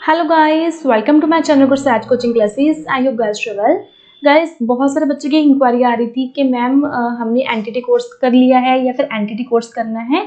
Hello guys, welcome to my channel Gursaj coaching classes. I hope guys travel. Guys, बहुत सारे बच्चों की inquiry आ रही थी कि मैम हमने एनटीटी कोर्स कर लिया है या फिर एनटीटी कोर्स करना है,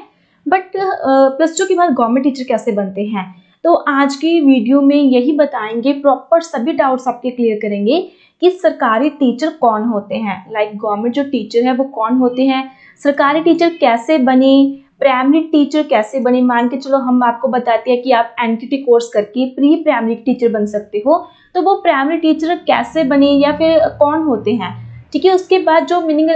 बट प्लस टू के बाद गवर्नमेंट टीचर कैसे बनते हैं। तो आज की वीडियो में यही बताएंगे, प्रॉपर सभी डाउट्स आपके क्लियर करेंगे कि सरकारी टीचर कौन होते हैं, लाइक गवर्नमेंट जो टीचर है वो कौन होते हैं, सरकारी टीचर कैसे बने, प्राइमरी टीचर कैसे बने। मान के चलो हम आपको बताते हैं कि आप एनटीटी कोर्स करके प्री प्राइमरी टीचर बन सकते हो, तो वो प्राइमरी टीचर कैसे बने या फिर कौन होते हैं, ठीक है। उसके बाद जो मीनिंग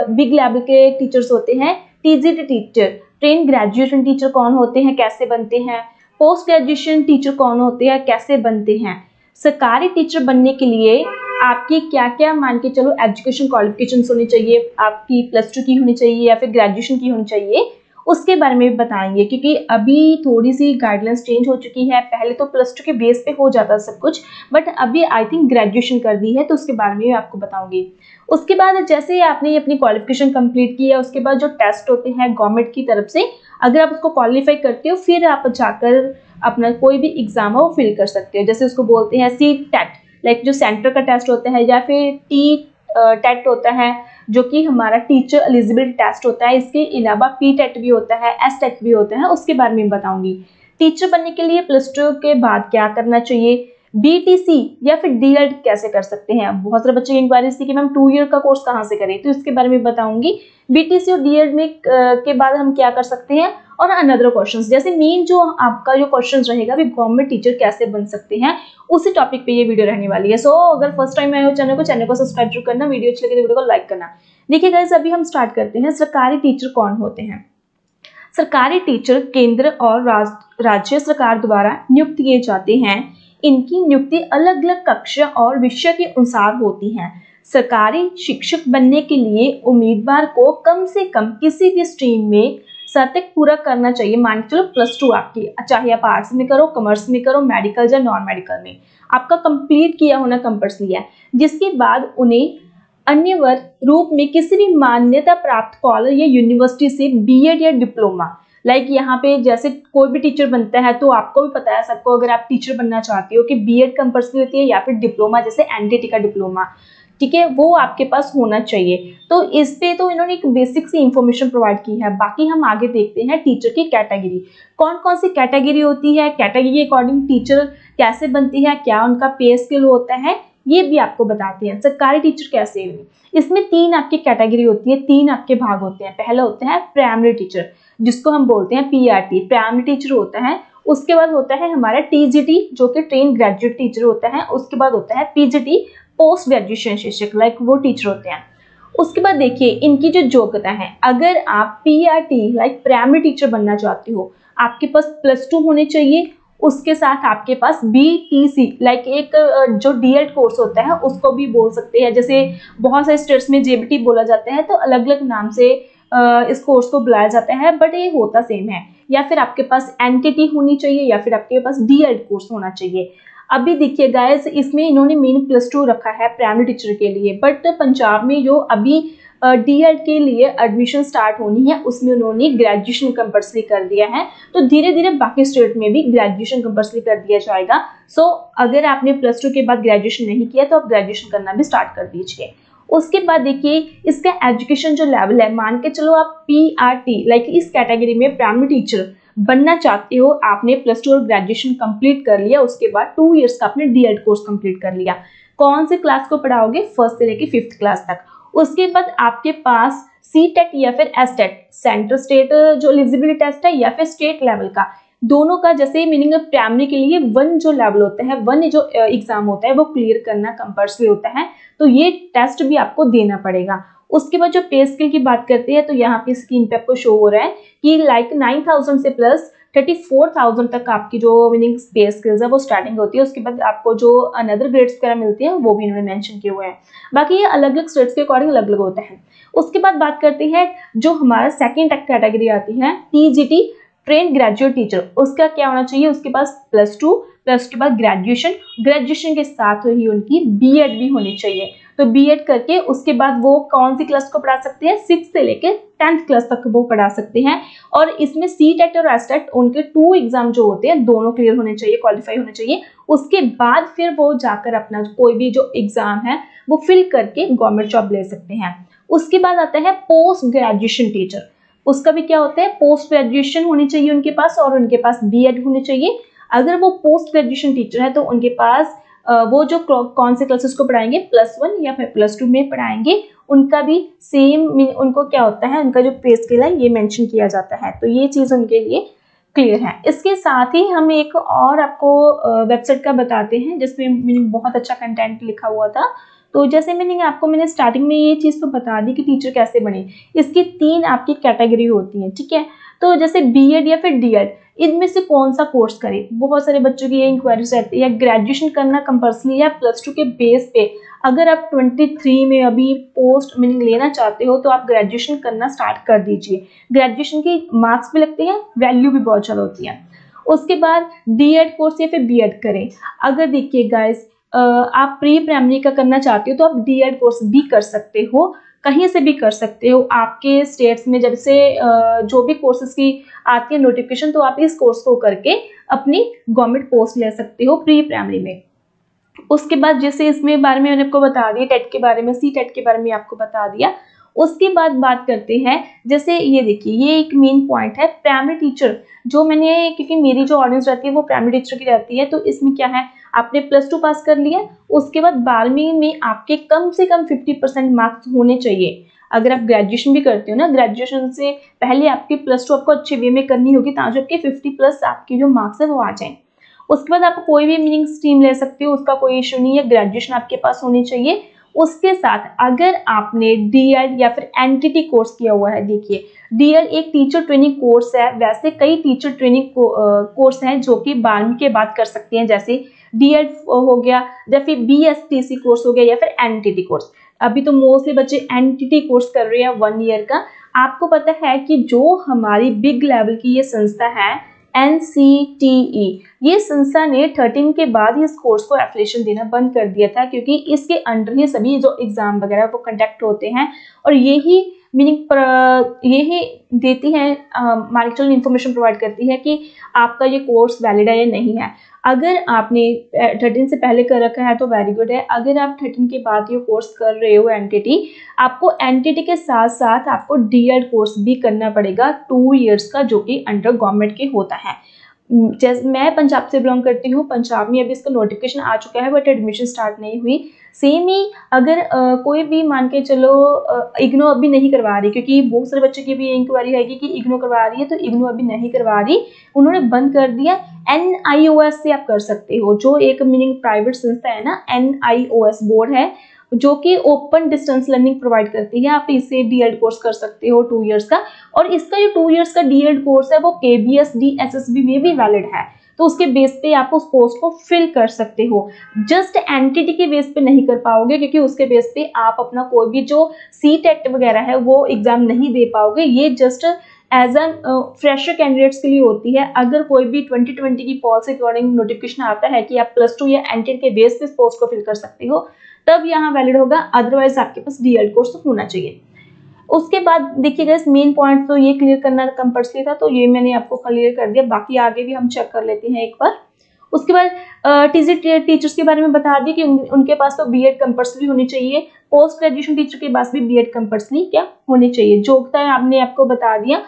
बिग लेवल के टीचर्स होते हैं, TGT teacher, train graduation teacher कौन होते हैं, कैसे बनते हैं, पोस्ट ग्रेजुएशन टीचर कौन होते हैं, कैसे बनते हैं। सरकारी टीचर बनने के लिए आपकी क्या क्या मान के चलो एजुकेशन क्वालिफिकेशन होनी चाहिए, आपकी प्लस टू की होनी चाहिए या फिर ग्रेजुएशन की होनी चाहिए, उसके बारे में भी बताएंगे। क्योंकि अभी थोड़ी सी गाइडलाइंस चेंज हो चुकी है, पहले तो प्लस टू के बेस पे हो जाता सब कुछ, बट अभी आई थिंक ग्रेजुएशन कर दी है, तो उसके बारे में आपको बताऊंगी। उसके बाद जैसे आपने अपनी क्वालिफिकेशन कंप्लीट की है, उसके बाद जो टेस्ट होते हैं गवर्नमेंट की तरफ से, अगर आप उसको क्वालिफाई करते हो फिर आप जाकर अपना कोई भी एग्जाम है वो फिल कर सकते हो। जैसे उसको बोलते हैं सी टेट, लाइक जो सेंटर का टेस्ट होता है, या फिर टी टेट होता है जो कि हमारा टीचर एलिजिबिलिटी टेस्ट होता है। इसके अलावा पी टेट भी होता है, एस टेट भी होता है, उसके बारे में बताऊंगी। टीचर बनने के लिए प्लस टू के बाद क्या करना चाहिए, बीटीसी या फिर डीएड कैसे कर सकते हैं। बहुत सारे बच्चे की इंक्वायरी थी कि मैम 2 ईयर का कोर्स कहाँ से करें, तो इसके बारे में बताऊंगी। बीटीसी और डीएड में के बाद हम क्या कर सकते हैं, और अनदर क्वेश्चंस, जैसे मेन जो आपका जो क्वेश्चंस रहेगा भी गवर्नमेंट टीचर कैसे बन सकते हैं, उसी टॉपिक पे ये वीडियो रहने वाली है। सो अगर फर्स्ट टाइम आए हो चैनल को सब्सक्राइब जरूर करना, वीडियो अच्छी लगे तो वीडियो को लाइक करना। देखिए गाइस, अभी हम स्टार्ट करते हैं। सरकारी टीचर कौन होते हैं। सरकारी टीचर केंद्र और राज्य सरकार द्वारा नियुक्त किए जाते हैं। इनकी नियुक्ति अलग अलग कक्षा और विषय के अनुसार होती है। सरकारी शिक्षक बनने के लिए उम्मीदवार को कम से कम किसी भी स्ट्रीम में स्नातक पूरा करना चाहिए। मान के चलो प्लस टू आपकी, चाहे आप आर्ट्स में करो, कॉमर्स में करो, मेडिकल या नॉन मेडिकल में, आपका कंप्लीट किया होना कंपल्सरी है। जिसके बाद उन्हें अन्य वर्ग रूप में किसी भी मान्यता प्राप्त कॉलेज या यूनिवर्सिटी से बीएड या डिप्लोमा, लाइक यहाँ पे जैसे कोई भी टीचर बनता है तो आपको भी पता है सबको, अगर आप टीचर बनना चाहते हो कि बीएड कंपल्सरी होती है या फिर डिप्लोमा, जैसे एनटीटी का डिप्लोमा, ठीक है, वो आपके पास होना चाहिए। तो इस पे तो इन्होंने एक बेसिक सी इंफॉर्मेशन प्रोवाइड की है। बाकी हम आगे देखते हैं टीचर की कैटेगरी, कौन कौन सी कैटेगरी होती है, कैटेगरी के अकॉर्डिंग टीचर कैसे बनती है, क्या उनका पे स्केल होता है, ये भी आपको बताते हैं। सरकारी टीचर कैसे बने, इसमें 3 आपकी कैटेगरी होती है, 3 आपके भाग होते हैं। पहला होता है प्राइमरी टीचर, जिसको हम बोलते हैं पीआरटी, प्राइमरी टीचर होता है। उसके बाद होता है हमारा टीजीटी, जो कि ट्रेन ग्रेजुएट टीचर होता है। उसके बाद होता है पीजीटी, पोस्ट ग्रेजुएशन शिक्षक, लाइक वो टीचर होते हैं। उसके बाद देखिए इनकी जो योग्यता है, अगर आप पीआरटी लाइक प्राइमरी टीचर बनना चाहते हो, आपके पास प्लस टू होने चाहिए। उसके साथ आपके पास बीटीसी लाइक एक जो डीएड कोर्स होता है उसको भी बोल सकते हैं। जैसे बहुत सारे स्टेट्स में जेबीटी बोला जाता है, तो अलग अलग नाम से इस कोर्स को बुलाया जाता है, बट ये होता सेम है। या फिर आपके पास एनटीटी होनी चाहिए या फिर आपके पास डीएड कोर्स होना चाहिए। अभी देखिए गाइस, इसमें इन्होंने मेन प्लस टू रखा है प्राइमरी टीचर के लिए, बट पंजाब में जो अभी डीएड के लिए एडमिशन स्टार्ट होनी है उसमें उन्होंने ग्रेजुएशन कंपल्सरी कर दिया है। तो धीरे धीरे बाकी स्टेट में भी ग्रेजुएशन कंपल्सरी कर दिया जाएगा। सो अगर आपने प्लस टू के बाद ग्रेजुएशन नहीं किया तो आप ग्रेजुएशन करना भी स्टार्ट कर दीजिए। उसके बाद देखिए इसका एजुकेशन जो लेवल है, मान के चलो आप पीआरटी लाइक इस कैटेगरी में प्राइमरी टीचर बनना चाहते हो, आपने प्लस टू और ग्रेजुएशन कंप्लीट कर लिया, उसके बाद 2 इयर्स का आपने डीएड कोर्स कंप्लीट कर लिया। कौन से क्लास को पढ़ाओगे, फर्स्ट से लेकर 5th क्लास तक। उसके बाद आपके पास सी टेट या फिर एस टेट, सेंट्रल स्टेट जो एलिजिबिलिटी टेस्ट है या फिर स्टेट लेवल का, दोनों का जैसे मीनिंग प्राइमरी के लिए 1 जो लेवल होता है, 1 जो एग्जाम होता है वो क्लियर करना कंपल्सरी होता है, तो ये टेस्ट भी आपको देना पड़ेगा। उसके बाद जो पे स्केल की बात करते हैं, तो यहाँ पे स्क्रीन पे आपको शो हो रहा है कि लाइक 9,000 से प्लस 34,000 तक आपकी जो मीनिंग पे स्केल्स है वो स्टार्टिंग होती है। उसके बाद आपको जो अनदर ग्रेड्स वगैरह मिलती हैं वो भी इन्होंने मेंशन किए हुए हैं। बाकी ये अलग अलग स्टेट्स के अकॉर्डिंग अलग अलग होता है। उसके बाद बात करते हैं जो हमारा सेकेंड कैटेगरी आती है टीजीटी, ट्रेन ग्रेजुएट टीचर, उसका क्या होना चाहिए, उसके पास +2, प्लस के बाद ग्रेजुएशन, ग्रेजुएशन के साथ ही उनकी बीएड भी होनी चाहिए। तो बीएड करके उसके बाद वो कौन सी क्लास को पढ़ा सकते हैं, 6 से लेकर 10th क्लास तक वो पढ़ा सकते हैं। और इसमें सीटेट और एसटेट उनके 2 एग्जाम जो होते हैं दोनों क्लियर होने चाहिए, क्वालिफाई होने चाहिए। उसके बाद फिर वो जाकर अपना कोई भी जो एग्जाम है वो फिल करके गवर्नमेंट जॉब ले सकते हैं। उसके बाद आता है पोस्ट ग्रेजुएशन टीचर, उसका भी क्या होता है, पोस्ट ग्रेजुएशन होनी चाहिए उनके पास और उनके पास बीएड होनी चाहिए। अगर वो पोस्ट ग्रेजुएशन टीचर है तो उनके पास वो जो कौन से क्लासेस को पढ़ाएंगे, +1 या फिर +2 में पढ़ाएंगे, उनका भी सेम उनको क्या होता है, उनका जो पे स्केल है ये मेंशन किया जाता है। तो ये चीज़ उनके लिए क्लियर है। इसके साथ ही हम एक और आपको वेबसाइट का बताते हैं जिसमें बहुत अच्छा कंटेंट लिखा हुआ था। तो जैसे मैंने स्टार्टिंग में ये चीज़ तो बता दी कि टीचर कैसे बने। इसकी 3 आपकी कैटेगरी होती हैं, ठीक है। तो जैसे बीएड या फिर डीएड, इनमें से कौन सा कोर्स करें, बहुत सारे बच्चों की ये इंक्वायरीज रहती है। ग्रेजुएशन करना कंपल्सरी है +2 के बेस पे। अगर आप 23 में अभी पोस्ट लेना चाहते हो तो आप ग्रेजुएशन करना स्टार्ट कर दीजिए। ग्रेजुएशन की मार्क्स भी लगते हैं, वैल्यू भी बहुत ज़्यादा होती है। उसके बाद डीएड कोर्स या फिर बीएड करें। अगर देखिए गाइस, आप प्री प्राइमरी का करना चाहते हो तो आप डीएड कोर्स भी कर सकते हो, कहीं से भी कर सकते हो। आपके स्टेट्स में जब से जो भी कोर्सेज की आती है नोटिफिकेशन, तो आप इस कोर्स को करके अपनी गवर्नमेंट पोस्ट ले सकते हो प्री प्राइमरी में। उसके बाद जैसे इसमें बारे में मैंने आपको बता दिया, टेट के बारे में, सी टेट के बारे में आपको बता दिया। उसके बाद बात करते हैं, जैसे ये देखिए ये एक मेन पॉइंट है प्राइमरी टीचर, जो मैंने, क्योंकि मेरी जो ऑडियंस रहती है वो प्राइमरी टीचर की रहती है। तो इसमें क्या है, आपने +2 पास कर लिया, उसके बाद 12वीं में आपके कम से कम 50% मार्क्स होने चाहिए। अगर आप ग्रेजुएशन भी करते हो ना, ग्रेजुएशन से पहले आपकी +2 आपको अच्छे वे में करनी होगी ताकि आपके 50+ आपके जो मार्क्स है वो आ जाएं। उसके बाद आप कोई भी स्ट्रीम ले सकते हो, उसका कोई इशू नहीं है, ग्रेजुएशन आपके पास होनी चाहिए। उसके साथ अगर आपने डीएड या फिर एनटीटी कोर्स किया हुआ है, देखिए डीएड एक टीचर ट्रेनिंग कोर्स है, वैसे कई टीचर ट्रेनिंग कोर्स हैं जो कि 12वीं के बाद कर सकते हैं, जैसे डीएड हो गया या फिर बीएसटीसी कोर्स हो गया या फिर एनटीटी कोर्स। अभी तो मोस्टली बच्चे एनटीटी कोर्स कर रहे हैं 1 ईयर का। आपको पता है कि जो हमारी बिग लेवल की ये संस्था है NCTE, ये संस्था ने 13 के बाद ही इस कोर्स को एफिलिएशन देना बंद कर दिया था, क्योंकि इसके अंडर ही सभी जो एग्जाम वगैरह वो कंडक्ट होते हैं और यही देती है, मार्केट इन्फॉर्मेशन प्रोवाइड करती है कि आपका ये कोर्स वैलिड है या नहीं है। अगर आपने 13 से पहले कर रखा है तो वेरी गुड है। अगर आप 13 के बाद ये कोर्स कर रहे हो एनटीटी, आपको एनटीटी के साथ साथ आपको डीएड कोर्स भी करना पड़ेगा 2 इयर्स का, जो कि अंडर गवर्नमेंट के होता है। जैसे मैं पंजाब से बिलोंग करती हूँ, पंजाब में अभी इसका नोटिफिकेशन आ चुका है बट एडमिशन स्टार्ट नहीं हुई। सेम ही अगर कोई भी मान के चलो इग्नो अभी नहीं करवा रही, क्योंकि बहुत सारे बच्चों की भी इंक्वायरी है कि इग्नो करवा रही है, तो इग्नो अभी नहीं करवा रही, उन्होंने बंद कर दिया। NIOS से आप कर सकते हो, जो एक प्राइवेट संस्था है ना, NIOS बोर्ड है जो कि ओपन डिस्टेंस लर्निंग प्रोवाइड करती है। आप इससे डीएड कोर्स कर सकते हो 2 इयर्स का, और इसका जो 2 इयर्स का डीएड कोर्स है वो KBS DSSB में भी वैलिड है, तो उसके बेस पे आप उस पोस्ट को फिल कर सकते हो। जस्ट एनटीटी के बेस पे नहीं कर पाओगे, क्योंकि उसके बेस पे आप अपना कोई भी जो सीटेट वगैरह है वो एग्जाम नहीं दे पाओगे। ये just as an fresher candidates के लिए होती है। अगर कोई भी 2020 की पॉलिसी अकॉर्डिंग नोटिफिकेशन आता है कि आप +2 या एनटीटी के बेस पे पोस्ट को फिल कर सकते हो, तब यहाँ वैलिड होगा, अदरवाइज आपके पास डीएड कोर्स तो होना चाहिए। उसके बाद देखिएगा इस मेन पॉइंट तो ये क्लियर करना कंपल्सरी था, तो ये मैंने आपको क्लियर कर दिया। बाकी आगे भी हम चेक कर लेते हैं एक बार। उसके बाद टीचर्स के बारे में बता दी कि उनके पास तो बीएड कंपल्सरी होनी चाहिए। पोस्ट ग्रेजुएशन टीचर के पास भी बीएड कंपल्सरी क्या होनी चाहिए। योग्यता आपने आपको बता दिया।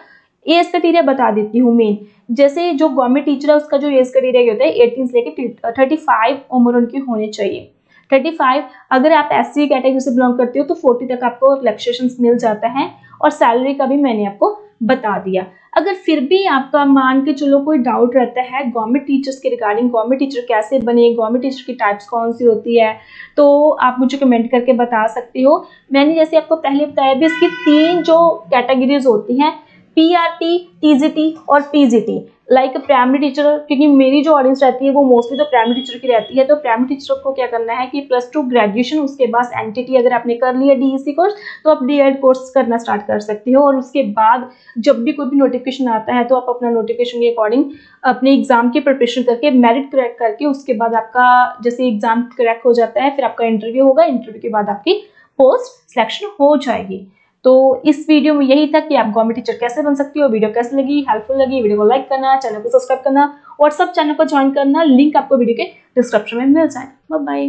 एज क्राइटेरिया बता देती हूँ मेन, जैसे जो गवर्नमेंट टीचर है उसका जो एज क्राइटेरिया होता है 18 से लेकर 35 उम्र उनकी होनी चाहिए। 35, अगर आप SC कैटेगरी से बिलोंग करते हो तो 40 तक आपको रिलैक्सेशन मिल जाता है, और सैलरी का भी मैंने आपको बता दिया। अगर फिर भी आपका मान के चलो कोई डाउट रहता है गवर्नमेंट टीचर्स के रिगार्डिंग, गवर्नमेंट टीचर कैसे बने, गवर्नमेंट टीचर की टाइप्स कौन सी होती है, तो आप मुझे कमेंट करके बता सकते हो। मैंने जैसे आपको पहले बताया भी, इसकी 3 जो कैटेगरीज होती हैं, PRT, TGT और PGT लाइक प्राइमरी टीचर, क्योंकि मेरी जो ऑडियंस रहती है वो मोस्टली तो प्राइमरी टीचर की रहती है, तो प्राइमरी टीचर को क्या करना है कि +2 ग्रेजुएशन, उसके बाद एनटीटी अगर आपने कर लिया DEC कोर्स तो आप DED कोर्स करना स्टार्ट कर सकते हो। और उसके बाद जब भी कोई भी नोटिफिकेशन आता है तो आप अपना नोटिफिकेशन के अकॉर्डिंग अपने एग्जाम की प्रिपरेशन करके मेरिट क्रैक करके उसके बाद आपका जैसे एग्जाम क्रैक हो जाता है फिर आपका इंटरव्यू होगा, इंटरव्यू के बाद आपकी पोस्ट सिलेक्शन हो जाएगी। तो इस वीडियो में यही था कि आप गवर्नमेंट टीचर कैसे बन सकती हो। वीडियो कैसे लगी, हेल्पफुल लगी, वीडियो को लाइक करना, चैनल को सब्सक्राइब करना, व्हाट्सएप चैनल को ज्वाइन करना, लिंक आपको वीडियो के डिस्क्रिप्शन में मिल जाए। Bye bye.